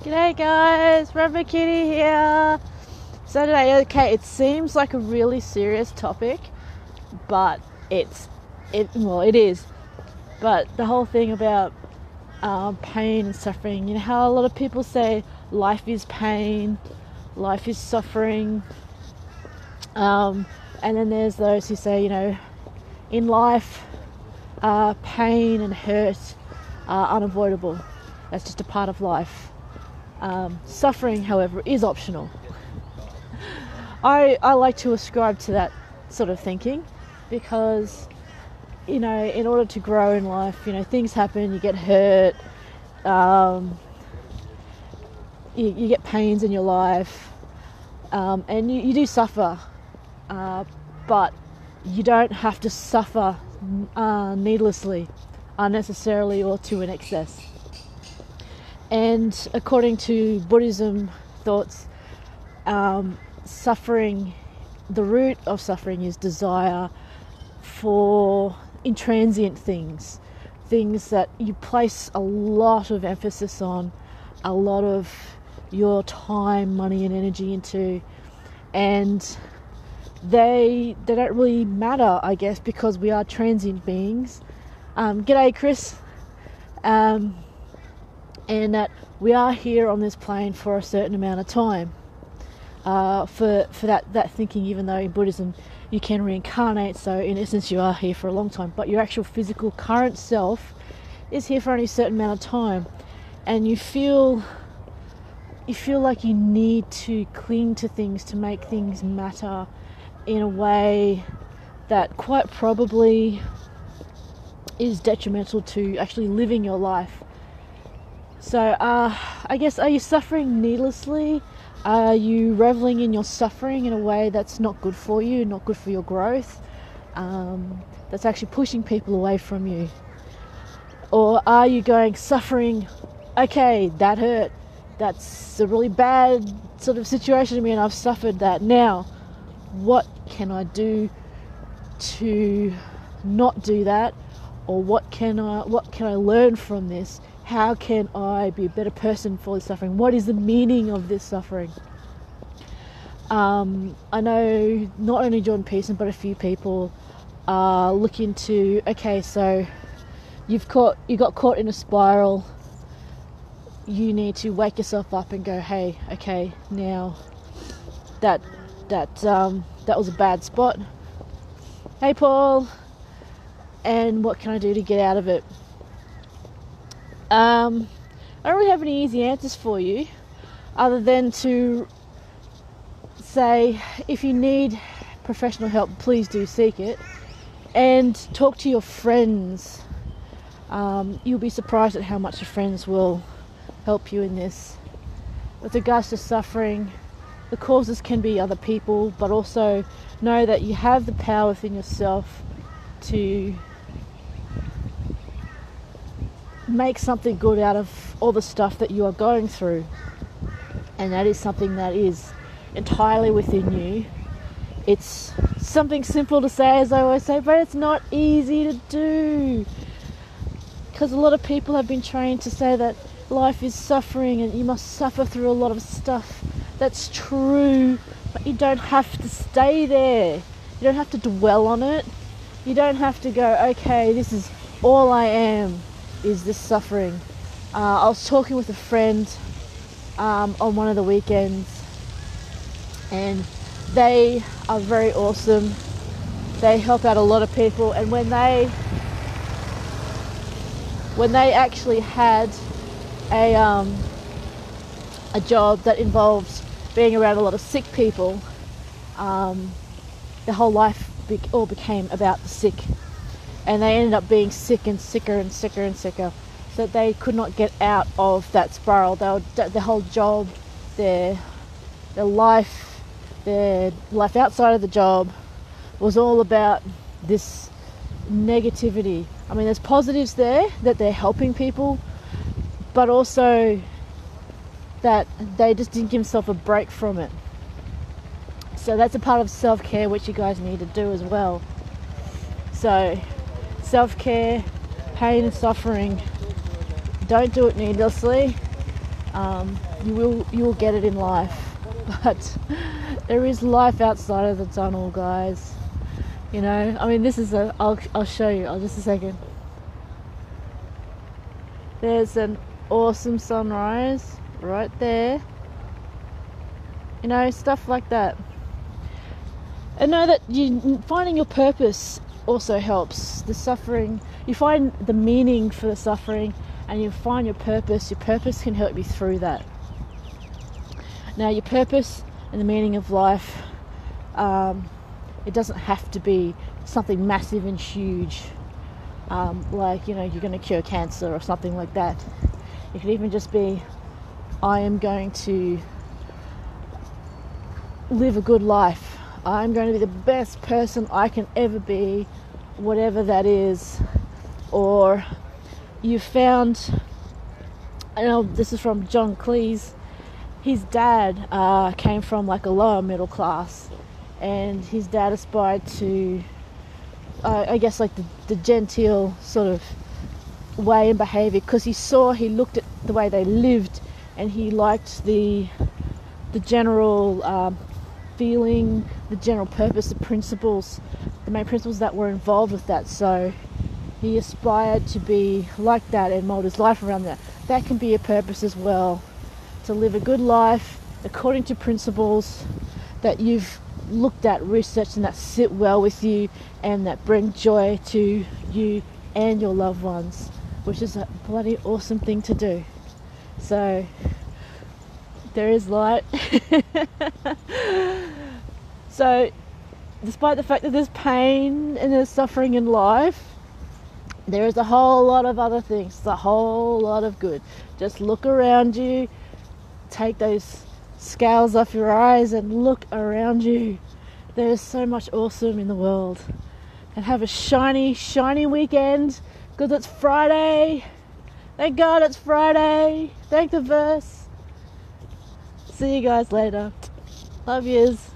G'day guys, Rubber Kitty here. So today, okay, it seems like a really serious topic, but it is. But the whole thing about pain and suffering, you know how a lot of people say life is pain, life is suffering, and then there's those who say, you know, in life, pain and hurt are unavoidable. That's just a part of life. Suffering, however, is optional. I like to ascribe to that sort of thinking because, you know, in order to grow in life, you know, things happen, you get hurt, you get pains in your life, and you do suffer, but you don't have to suffer needlessly, unnecessarily, or to an excess. And according to Buddhism thoughts, suffering, the root of suffering is desire for intransient things that you place a lot of emphasis on, a lot of your time, money and energy into, and they don't really matter, I guess, because we are transient beings. G'day Chris. And that we are here on this plane for a certain amount of time. For that thinking, even though in Buddhism you can reincarnate, so in essence you are here for a long time, but your actual physical current self is here for only a certain amount of time, and you feel like you need to cling to things to make things matter in a way that quite probably is detrimental to actually living your life. So, I guess, are you suffering needlessly? Are you reveling in your suffering in a way that's not good for you, not good for your growth, that's actually pushing people away from you? Or are you going, suffering, okay, that hurt, that's a really bad sort of situation to me and I've suffered that. Now, what can I do to not do that? Or what can I learn from this? How can I be a better person for this suffering? What is the meaning of this suffering? I know not only Jordan Peterson, but a few people are looking to, okay, so you got caught in a spiral. You need to wake yourself up and go, hey, okay, now that was a bad spot. Hey, Paul. And what can I do to get out of it? I don't really have any easy answers for you, other than to say, if you need professional help, please do seek it, and talk to your friends. You'll be surprised at how much your friends will help you in this. With regards to suffering, the causes can be other people, but also know that you have the power within yourself to make something good out of all the stuff that you are going through, and that is something that is entirely within you. It's something simple to say, as I always say, but it's not easy to do, because a lot of people have been trained to say that life is suffering and you must suffer through a lot of stuff. That's true, but you don't have to stay there. You don't have to dwell on it. You don't have to go, okay, this is all I am, is this suffering. I was talking with a friend on one of the weekends, and they are very awesome. They help out a lot of people, and when they actually had a job that involved being around a lot of sick people, their whole life all became about the sick. And they ended up being sick and sicker and sicker and sicker, so that they could not get out of that spiral. Their whole job, their life outside of the job was all about this negativity. I mean, there's positives there, that they're helping people, but also that they just didn't give themselves a break from it. So that's a part of self-care which you guys need to do as well. So self-care, pain and suffering, don't do it needlessly. You will get it in life, but there is life outside of the tunnel, guys. You know, I mean, this is I'll show you. Just a second. There's an awesome sunrise right there. You know, stuff like that. And know that finding your purpose also helps. The suffering, you find the meaning for the suffering, and you find your purpose. Your purpose can help you through that. Now, your purpose and the meaning of life, it doesn't have to be something massive and huge, like, you know, you're going to cure cancer or something like that. It could even just be, I am going to live a good life. I'm going to be the best person I can ever be, whatever that is. Or you found, I know this is from John Cleese, his dad came from like a lower middle class, and his dad aspired to, I guess, like the genteel sort of way and behaviour, because he looked at the way they lived, and he liked the general feeling, the general purpose, the main principles that were involved with that. So he aspired to be like that and mold his life around that. That can be a purpose as well, to live a good life according to principles that you've looked at, researched, and that sit well with you and that bring joy to you and your loved ones, which is a bloody awesome thing to do. So there is light. So despite the fact that there's pain and there's suffering in life, there is a whole lot of other things, a whole lot of good. Just look around you, take those scales off your eyes and look around you. There is so much awesome in the world. And have a shiny, shiny weekend, because it's Friday. Thank God it's Friday. Thank the verse. See you guys later. Love yous.